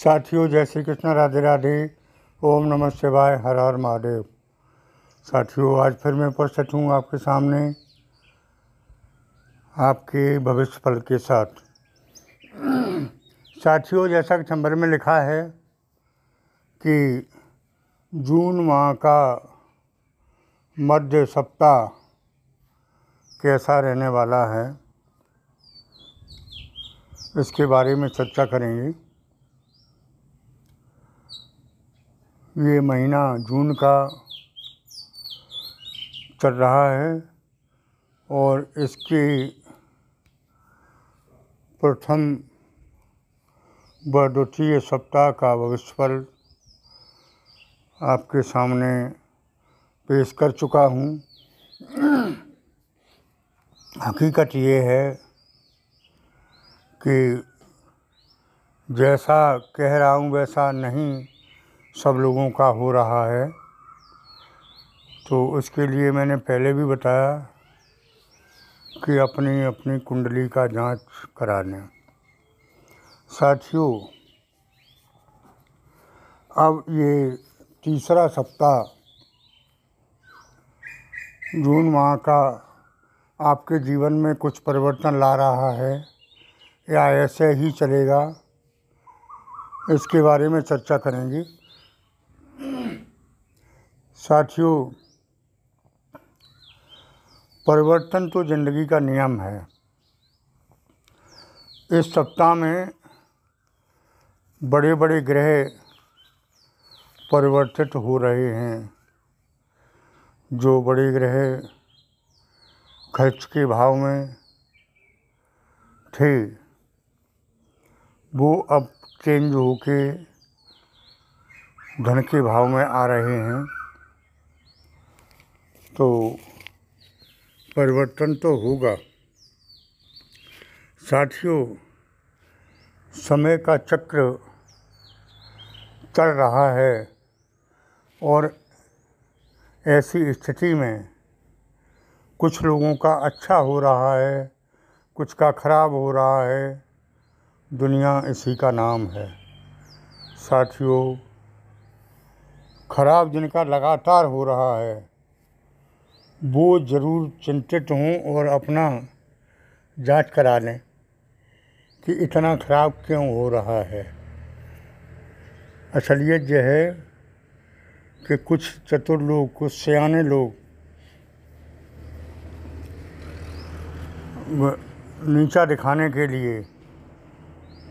साथियों, जय श्री कृष्ण, राधे राधे, ओम नमः शिवाय, हर हर महादेव। साथियों, आज फिर मैं उपस्थित हूँ आपके सामने आपके भविष्य फल के साथ। साथियों, जैसा कि नंबर में लिखा है कि जून माह का मध्य सप्ताह कैसा रहने वाला है, इसके बारे में चर्चा करेंगे। ये महीना जून का चल रहा है और इसके प्रथम व द्वितीय सप्ताह का भविष्यफल आपके सामने पेश कर चुका हूँ। हकीकत ये है कि जैसा कह रहा हूँ वैसा नहीं सब लोगों का हो रहा है, तो उसके लिए मैंने पहले भी बताया कि अपनी अपनी कुंडली का जांच करा लें। साथियों, अब ये तीसरा सप्ताह जून माह का आपके जीवन में कुछ परिवर्तन ला रहा है या ऐसे ही चलेगा, इसके बारे में चर्चा करेंगे। साथियों, परिवर्तन तो ज़िंदगी का नियम है। इस सप्ताह में बड़े बड़े ग्रह परिवर्तित हो रहे हैं। जो बड़े ग्रह खर्च के भाव में थे वो अब चेंज होके धन के भाव में आ रहे हैं, तो परिवर्तन तो होगा। साथियों, समय का चक्र चल रहा है और ऐसी स्थिति में कुछ लोगों का अच्छा हो रहा है, कुछ का खराब हो रहा है। दुनिया इसी का नाम है। साथियों, खराब जिनका लगातार हो रहा है वो ज़रूर चिंतित हों और अपना जांच करा लें कि इतना खराब क्यों हो रहा है। असलियत यह है कि कुछ चतुर लोग, कुछ सियाने लोग नीचा दिखाने के लिए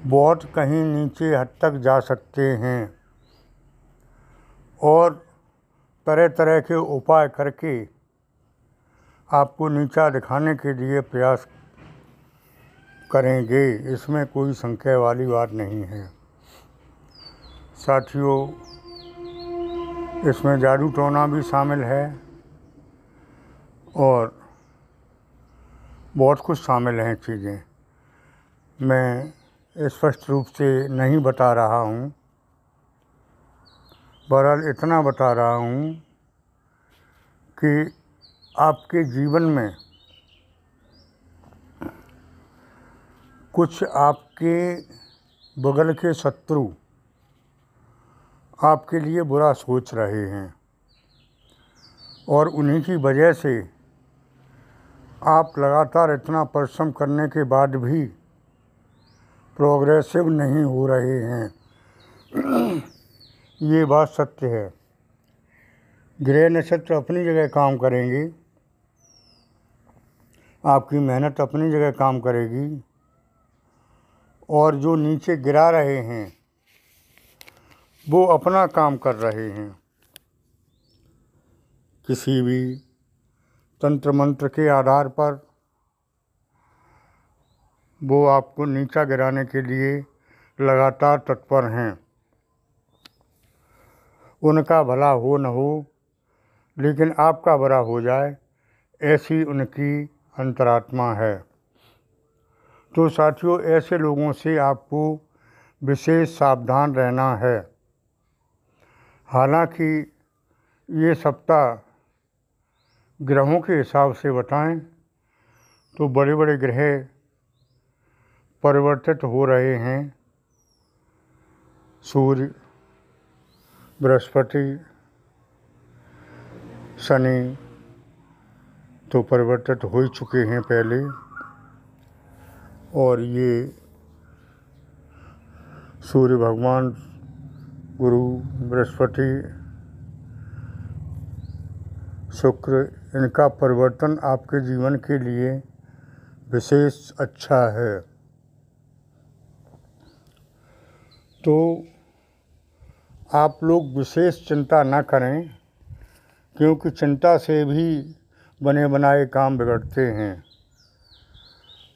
बहुत कहीं नीचे हद तक जा सकते हैं और तरह तरह के उपाय करके आपको नीचा दिखाने के लिए प्रयास करेंगे। इसमें कोई संशय वाली बात नहीं है। साथियों, इसमें जादू टोना भी शामिल है और बहुत कुछ शामिल हैं चीज़ें। मैं स्पष्ट रूप से नहीं बता रहा हूँ, बहरहाल इतना बता रहा हूँ कि आपके जीवन में कुछ आपके बगल के शत्रु आपके लिए बुरा सोच रहे हैं और उन्हीं की वजह से आप लगातार इतना परिश्रम करने के बाद भी प्रोग्रेसिव नहीं हो रहे हैं। ये बात सत्य है। ग्रह नक्षत्र अपनी जगह काम करेंगे, आपकी मेहनत अपनी जगह काम करेगी और जो नीचे गिरा रहे हैं वो अपना काम कर रहे हैं। किसी भी तंत्र मंत्र के आधार पर वो आपको नीचा गिराने के लिए लगातार तत्पर हैं। उनका भला हो न हो, लेकिन आपका बुरा हो जाए, ऐसी उनकी अंतरात्मा है। तो साथियों, ऐसे लोगों से आपको विशेष सावधान रहना है। हालांकि ये सप्ताह ग्रहों के हिसाब से बताएं तो बड़े बड़े ग्रह परिवर्तित हो रहे हैं। सूर्य, बृहस्पति, शनि तो परिवर्तित हो ही चुके हैं पहले, और ये सूर्य भगवान, गुरु, बृहस्पति, शुक्र, इनका परिवर्तन आपके जीवन के लिए विशेष अच्छा है। तो आप लोग विशेष चिंता ना करें, क्योंकि चिंता से भी बने बनाए काम बिगड़ते हैं।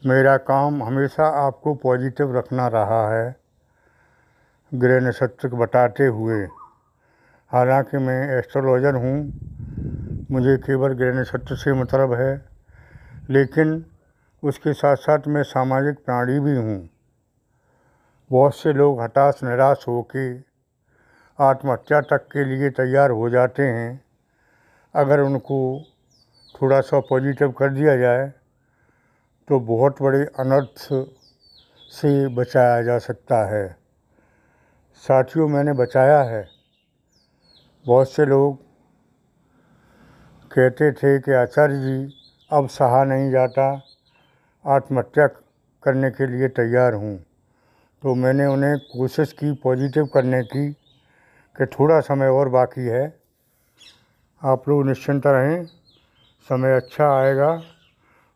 मेरा काम हमेशा आपको पॉजिटिव रखना रहा है, ग्रह नक्षत्र को बताते हुए। हालांकि मैं एस्ट्रोलॉजर हूँ, मुझे केवल ग्रह नक्षत्र से मतलब है, लेकिन उसके साथ साथ मैं सामाजिक प्राणी भी हूँ। बहुत से लोग हताश निराश होके आत्महत्या तक के लिए तैयार हो जाते हैं। अगर उनको थोड़ा सा पॉजिटिव कर दिया जाए तो बहुत बड़े अनर्थ से बचाया जा सकता है। साथियों, मैंने बचाया है। बहुत से लोग कहते थे कि आचार्य जी अब सहा नहीं जाता, आत्महत्या करने के लिए तैयार हूँ। तो मैंने उन्हें कोशिश की पॉजिटिव करने की कि थोड़ा समय और बाकी है, आप लोग निश्चिंत रहें, समय अच्छा आएगा,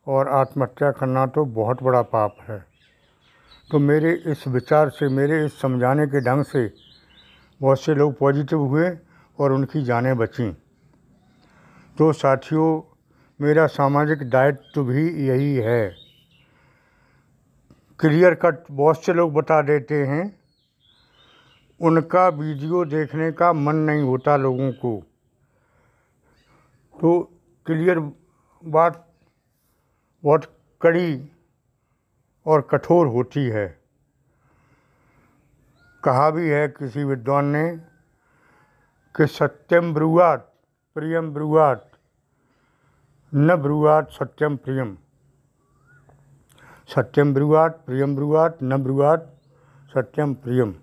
और आत्महत्या करना तो बहुत बड़ा पाप है। तो मेरे इस विचार से, मेरे इस समझाने के ढंग से बहुत से लोग पॉजिटिव हुए और उनकी जानें बचीं। तो साथियों, मेरा सामाजिक दायित्व भी यही है। क्लियर कट बहुत से लोग बता देते हैं, उनका वीडियो देखने का मन नहीं होता लोगों को। तो क्लियर बात बहुत कड़ी और कठोर होती है। कहा भी है किसी विद्वान ने कि सत्यम ब्रुवात प्रियम ब्रुवात न ब्रुवात सत्यम प्रियम। सत्यम ब्रुवात प्रियम ब्रुवात न ब्रुवात सत्यम प्रियम।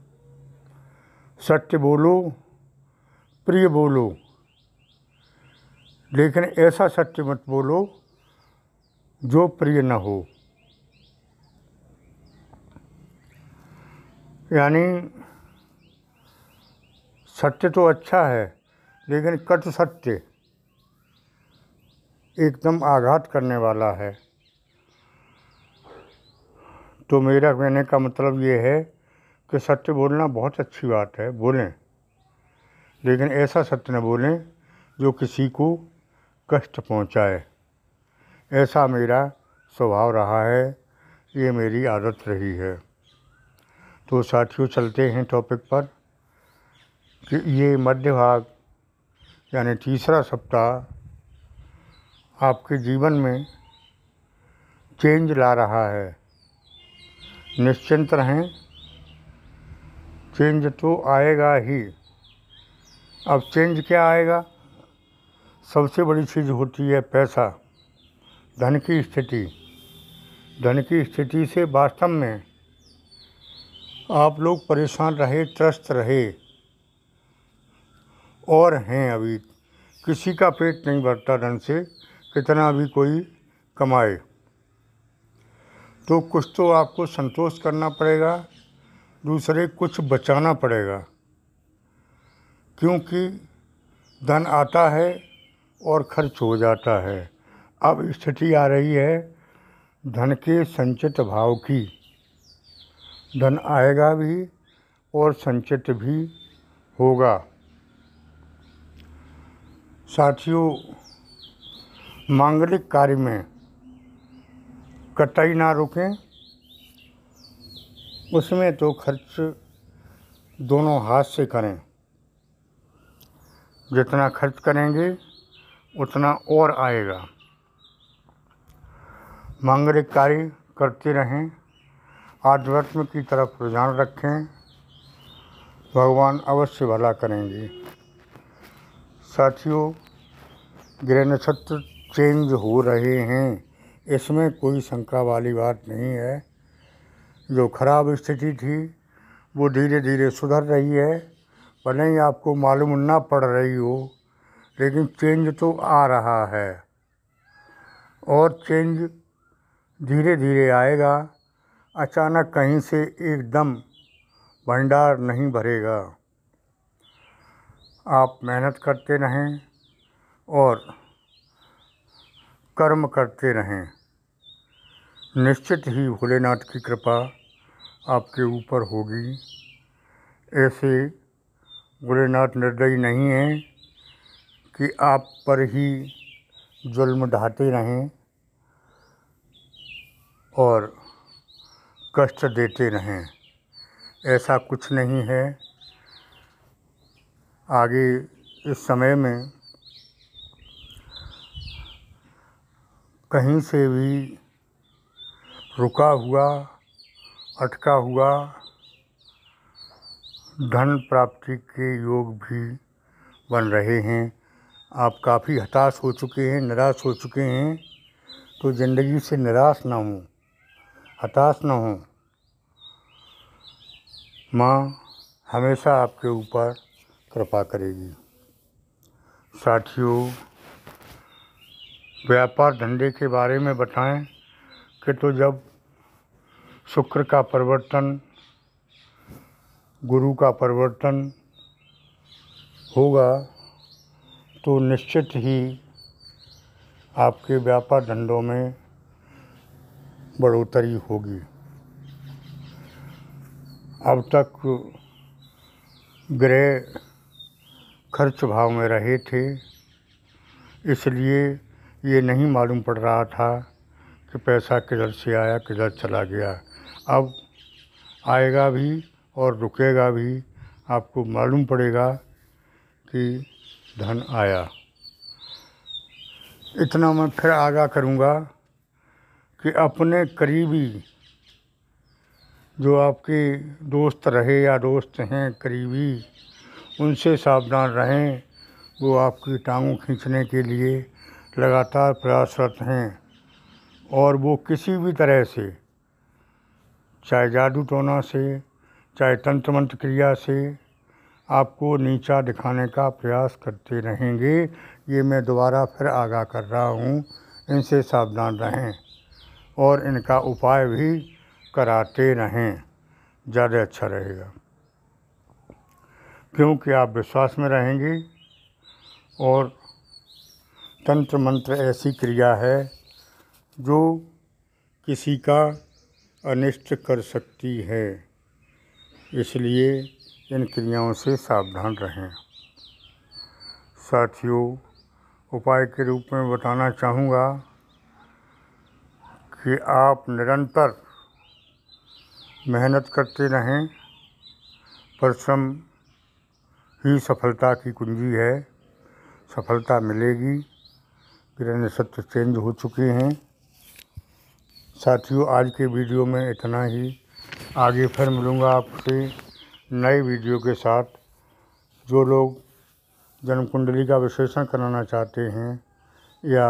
सत्य बोलो, प्रिय बोलो, लेकिन ऐसा सत्य मत बोलो जो प्रिय न हो। यानी सत्य तो अच्छा है, लेकिन कटु सत्य एकदम आघात करने वाला है। तो मेरा कहने का मतलब ये है कि सत्य बोलना बहुत अच्छी बात है, बोलें, लेकिन ऐसा सत्य न बोलें जो किसी को कष्ट पहुंचाए। ऐसा मेरा स्वभाव रहा है, ये मेरी आदत रही है। तो साथियों, चलते हैं टॉपिक पर कि ये मध्य भाग यानी तीसरा सप्ताह आपके जीवन में चेंज ला रहा है। निश्चिंत रहें, चेंज तो आएगा ही। अब चेंज क्या आएगा? सबसे बड़ी चीज़ होती है पैसा, धन की स्थिति। धन की स्थिति से वास्तव में आप लोग परेशान रहे, त्रस्त रहे और हैं। अभी किसी का पेट नहीं भरता धन से, कितना भी कोई कमाए। तो कुछ तो आपको संतोष करना पड़ेगा, दूसरे कुछ बचाना पड़ेगा, क्योंकि धन आता है और खर्च हो जाता है। अब स्थिति आ रही है धन के संचित भाव की। धन आएगा भी और संचित भी होगा। साथियों, मांगलिक कार्य में कतई ना रुकें, उसमें तो खर्च दोनों हाथ से करें। जितना खर्च करेंगे उतना और आएगा। मांगलिक कार्य करते रहें, आध्यात्म की तरफ रुझान रखें, भगवान अवश्य भला करेंगे। साथियों, ग्रह नक्षत्र चेंज हो रहे हैं, इसमें कोई शंका वाली बात नहीं है। जो खराब स्थिति थी वो धीरे धीरे सुधर रही है। भले ही आपको मालूम ना पड़ रही हो, लेकिन चेंज तो आ रहा है और चेंज धीरे धीरे आएगा। अचानक कहीं से एकदम भंडार नहीं भरेगा। आप मेहनत करते रहें और कर्म करते रहें। निश्चित ही भोलेनाथ की कृपा आपके ऊपर होगी। ऐसे भोलेनाथ निर्दयी नहीं हैं कि आप पर ही जुल्म ढाते रहें और कष्ट देते रहें। ऐसा कुछ नहीं है। आगे इस समय में कहीं से भी रुका हुआ, अटका हुआ धन प्राप्ति के योग भी बन रहे हैं। आप काफ़ी हताश हो चुके हैं, निराश हो चुके हैं, तो ज़िंदगी से निराश ना हो, हताश ना हो। माँ हमेशा आपके ऊपर कृपा करेगी। साथियों, व्यापार धंधे के बारे में बताएं कि तो जब शुक्र का परिवर्तन, गुरु का परिवर्तन होगा तो निश्चित ही आपके व्यापार धंधों में बढ़ोतरी होगी। अब तक ग्रह खर्च भाव में रहे थे, इसलिए ये नहीं मालूम पड़ रहा था कि पैसा किधर से आया किधर चला गया। अब आएगा भी और रुकेगा भी। आपको मालूम पड़ेगा कि धन आया। इतना मैं फिर आगाह करूँगा कि अपने करीबी जो आपके दोस्त रहे या दोस्त हैं करीबी, उनसे सावधान रहें। वो आपकी टांगों खींचने के लिए लगातार प्रयासरत हैं और वो किसी भी तरह से, चाहे जादू टोना से, चाहे तंत्र मंत्र क्रिया से, आपको नीचा दिखाने का प्रयास करते रहेंगे। ये मैं दोबारा फिर आगाह कर रहा हूँ। इनसे सावधान रहें और इनका उपाय भी कराते रहें, ज़्यादा अच्छा रहेगा। क्योंकि आप विश्वास में रहेंगे और तंत्र मंत्र ऐसी क्रिया है जो किसी का अनिष्ट कर सकती है, इसलिए इन क्रियाओं से सावधान रहें। साथियों, उपाय के रूप में बताना चाहूँगा कि आप निरंतर मेहनत करते रहें। परिश्रम ही सफलता की कुंजी है। सफलता मिलेगी। ग्रह नक्षत्र चेंज हो चुके हैं। साथियों, आज के वीडियो में इतना ही। आगे फिर मिलूँगा आपसे नए वीडियो के साथ। जो लोग जन्म कुंडली का विश्लेषण कराना चाहते हैं या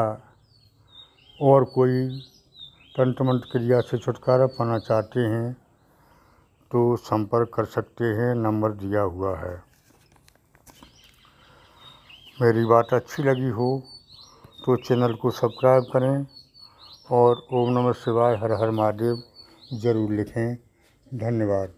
और कोई तंत्र मंत्र क्रिया से छुटकारा पाना चाहते हैं तो संपर्क कर सकते हैं, नंबर दिया हुआ है। मेरी बात अच्छी लगी हो तो चैनल को सब्सक्राइब करें और ओम नमः शिवाय, हर हर महादेव ज़रूर लिखें। धन्यवाद।